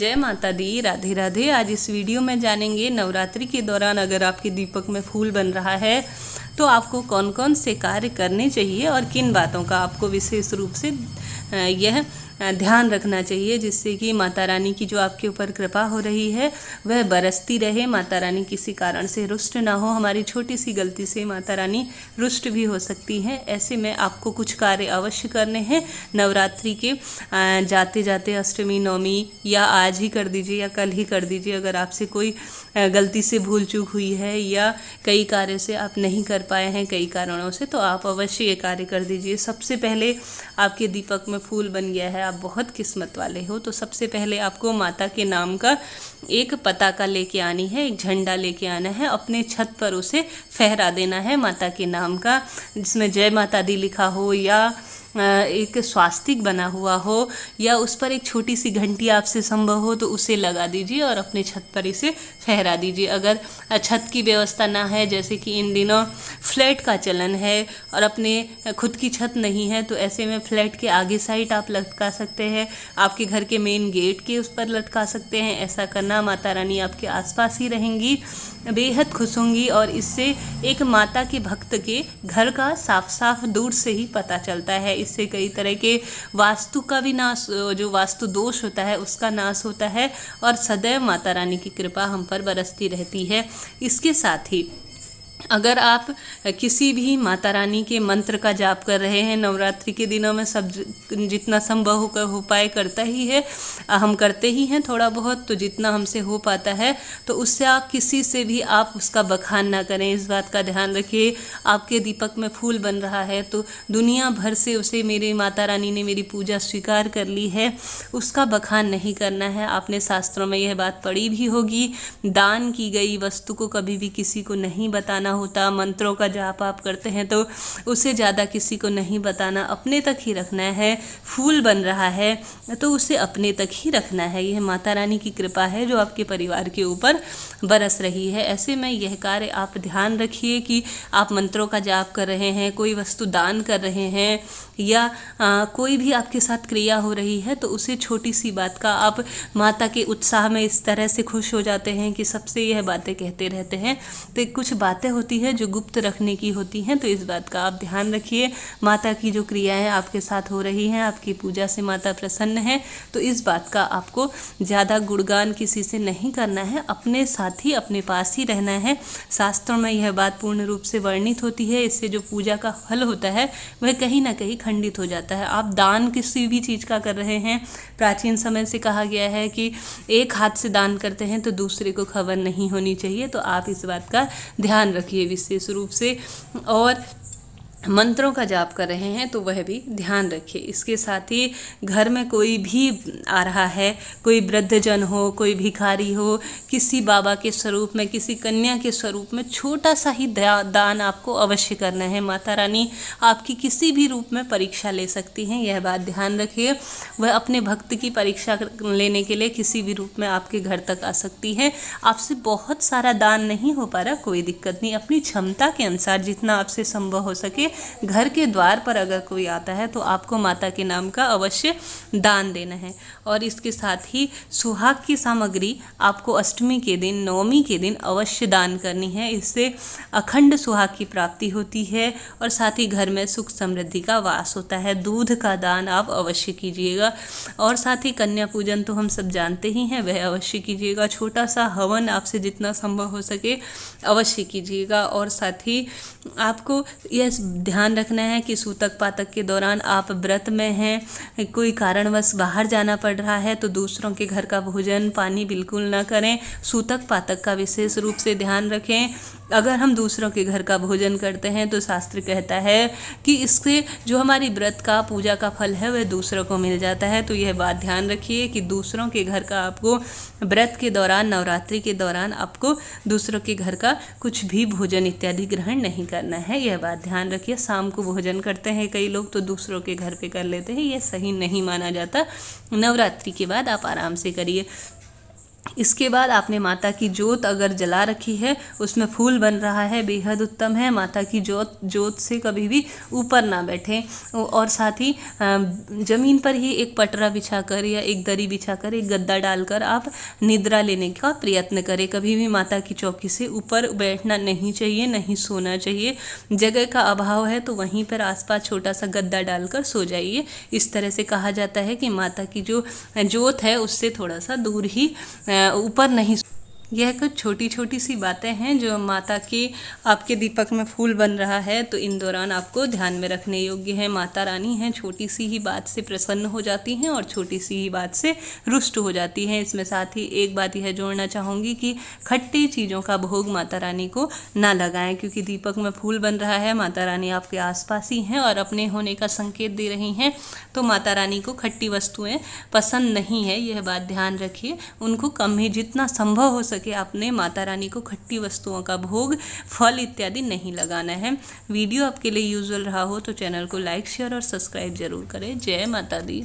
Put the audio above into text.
जय माता दी, राधे राधे। आज इस वीडियो में जानेंगे नवरात्रि के दौरान अगर आपके दीपक में फूल बन रहा है तो आपको कौन कौन से कार्य करने चाहिए और किन बातों का आपको विशेष रूप से यह ध्यान रखना चाहिए जिससे कि माता रानी की जो आपके ऊपर कृपा हो रही है वह बरसती रहे। माता रानी किसी कारण से रुष्ट ना हो। हमारी छोटी सी गलती से माता रानी रुष्ट भी हो सकती हैं। ऐसे में आपको कुछ कार्य अवश्य करने हैं नवरात्रि के जाते जाते, अष्टमी नवमी, या आज ही कर दीजिए या कल ही कर दीजिए। अगर आपसे कोई गलती से भूल चूक हुई है या कई कार्य से आप नहीं कर पाए हैं कई कारणों से, तो आप अवश्य ये कार्य कर दीजिए। सबसे पहले आपके दीपक में फूल बन गया है, आप बहुत किस्मत वाले हो, तो सबसे पहले आपको माता के नाम का एक पताका लेके आनी है, एक झंडा लेके आना है, अपने छत पर उसे फहरा देना है माता के नाम का, जिसमें जय माता दी लिखा हो या एक स्वास्तिक बना हुआ हो या उस पर एक छोटी सी घंटी आपसे संभव हो तो उसे लगा दीजिए और अपने छत पर इसे फहरा दीजिए। अगर छत की व्यवस्था ना है, जैसे कि इन दिनों फ्लैट का चलन है और अपने खुद की छत नहीं है, तो ऐसे में फ्लैट के आगे साइड आप लटका सकते हैं, आपके घर के मेन गेट के उस पर लटका सकते हैं। ऐसा करना माता रानी आपके आसपास ही रहेंगी, बेहद खुश होंगी और इससे एक माता के भक्त के घर का साफ साफ दूर से ही पता चलता है। इससे कई तरह के वास्तु का भी नाश, जो वास्तु दोष होता है उसका नाश होता है और सदैव माता रानी की कृपा हम पर बरसती रहती है। इसके साथ ही अगर आप किसी भी माता रानी के मंत्र का जाप कर रहे हैं नवरात्रि के दिनों में, सब जितना संभव हो पाए करता ही है, हम करते ही हैं थोड़ा बहुत, तो जितना हमसे हो पाता है तो उससे आप किसी से भी आप उसका बखान ना करें। इस बात का ध्यान रखिए। आपके दीपक में फूल बन रहा है तो दुनिया भर से उसे मेरी माता रानी ने मेरी पूजा स्वीकार कर ली है, उसका बखान नहीं करना है। आपने शास्त्रों में यह बात पढ़ी भी होगी, दान की गई वस्तु को कभी भी किसी को नहीं बताना होता। मंत्रों का जाप आप करते हैं तो उसे ज़्यादा किसी को नहीं बताना, अपने तक ही रखना है। फूल बन रहा है तो उसे अपने तक ही रखना है। यह माता रानी की कृपा है जो आपके परिवार के ऊपर बरस रही है। ऐसे में यह कार्य आप ध्यान रखिए कि आप मंत्रों का जाप कर रहे हैं, कोई वस्तु दान कर रहे हैं या कोई भी आपके साथ क्रिया हो रही है तो उसे छोटी सी बात का आप माता के उत्साह में इस तरह से खुश हो जाते हैं कि सबसे यह बातें कहते रहते हैं। तो कुछ बातें होती है जो गुप्त रखने की होती हैं, तो इस बात का आप ध्यान रखिए। माता की जो क्रियाएं आपके साथ हो रही हैं, आपकी पूजा से माता प्रसन्न है, तो इस बात का आपको ज़्यादा गुणगान किसी से नहीं करना है, अपने साथ ही अपने पास ही रहना है। शास्त्रों में यह बात पूर्ण रूप से वर्णित होती है। इससे जो पूजा का फल होता है वह कहीं ना कहीं खंडित हो जाता है। आप दान किसी भी चीज़ का कर रहे हैं, प्राचीन समय से कहा गया है कि एक हाथ से दान करते हैं तो दूसरे को खबर नहीं होनी चाहिए, तो आप इस बात का ध्यान रखिए विशेष रूप से। और मंत्रों का जाप कर रहे हैं तो वह भी ध्यान रखिए। इसके साथ ही घर में कोई भी आ रहा है, कोई वृद्धजन हो, कोई भिखारी हो, किसी बाबा के स्वरूप में, किसी कन्या के स्वरूप में छोटा सा ही दान आपको अवश्य करना है। माता रानी आपकी किसी भी रूप में परीक्षा ले सकती हैं, यह बात ध्यान रखिए। वह अपने भक्त की परीक्षा लेने के लिए किसी भी रूप में आपके घर तक आ सकती है। आपसे बहुत सारा दान नहीं हो पा रहा, कोई दिक्कत नहीं, अपनी क्षमता के अनुसार जितना आपसे संभव हो सके घर के द्वार पर अगर कोई आता है तो आपको माता के नाम का अवश्य दान देना है। और इसके साथ ही सुहाग की सामग्री आपको अष्टमी के दिन, नवमी के दिन अवश्य दान करनी है। इससे अखंड सुहाग की प्राप्ति होती है और साथ ही घर में सुख समृद्धि का वास होता है। दूध का दान आप अवश्य कीजिएगा और साथ ही कन्या पूजन तो हम सब जानते ही हैं, वह अवश्य कीजिएगा। छोटा सा हवन आपसे जितना संभव हो सके अवश्य कीजिएगा। और साथ ही आपको यह ध्यान रखना है कि सूतक पातक के दौरान आप व्रत में हैं, कोई कारणवश बाहर जाना पड़ रहा है तो दूसरों के घर का भोजन पानी बिल्कुल ना करें। सूतक पातक का विशेष रूप से ध्यान रखें। अगर हम दूसरों के घर का भोजन करते हैं तो शास्त्र कहता है कि इससे जो हमारी व्रत का पूजा का फल है वह दूसरों को मिल जाता है। तो यह बात ध्यान रखिए कि दूसरों के घर का आपको व्रत के दौरान, नवरात्रि के दौरान आपको दूसरों के घर का कुछ भी भोजन इत्यादि ग्रहण नहीं करना है, यह बात ध्यान रखिए। शाम को भोजन करते हैं कई लोग तो दूसरों के घर पे कर लेते हैं, यह सही नहीं माना जाता। नवरात्रि के बाद आप आराम से करिए। इसके बाद आपने माता की जोत अगर जला रखी है, उसमें फूल बन रहा है, बेहद उत्तम है। माता की जोत से कभी भी ऊपर ना बैठें और साथ ही ज़मीन पर ही एक पटरा बिछाकर या एक दरी बिछाकर एक गद्दा डालकर आप निद्रा लेने का प्रयत्न करें। कभी भी माता की चौकी से ऊपर बैठना नहीं चाहिए, नहीं सोना चाहिए। जगह का अभाव है तो वहीं पर आसपास छोटा सा गद्दा डालकर सो जाइए। इस तरह से कहा जाता है कि माता की जो जोत है उससे थोड़ा सा दूर ही ऊपर नहीं। यह कुछ छोटी छोटी सी बातें हैं जो माता के आपके दीपक में फूल बन रहा है तो इन दौरान आपको ध्यान में रखने योग्य है। माता रानी हैं, छोटी सी ही बात से प्रसन्न हो जाती हैं और छोटी सी ही बात से रुष्ट हो जाती हैं। इसमें साथ ही एक बात यह जोड़ना चाहूँगी कि खट्टी चीज़ों का भोग माता रानी को ना लगाएं, क्योंकि दीपक में फूल बन रहा है, माता रानी आपके आसपास ही हैं और अपने होने का संकेत दे रही हैं। तो माता रानी को खट्टी वस्तुएँ पसंद नहीं है, यह बात ध्यान रखिए। उनको कम ही जितना संभव हो सके कि आपने माता रानी को खट्टी वस्तुओं का भोग, फल इत्यादि नहीं लगाना है। वीडियो आपके लिए यूजुअल रहा हो तो चैनल को लाइक, शेयर और सब्सक्राइब जरूर करें। जय माता दी।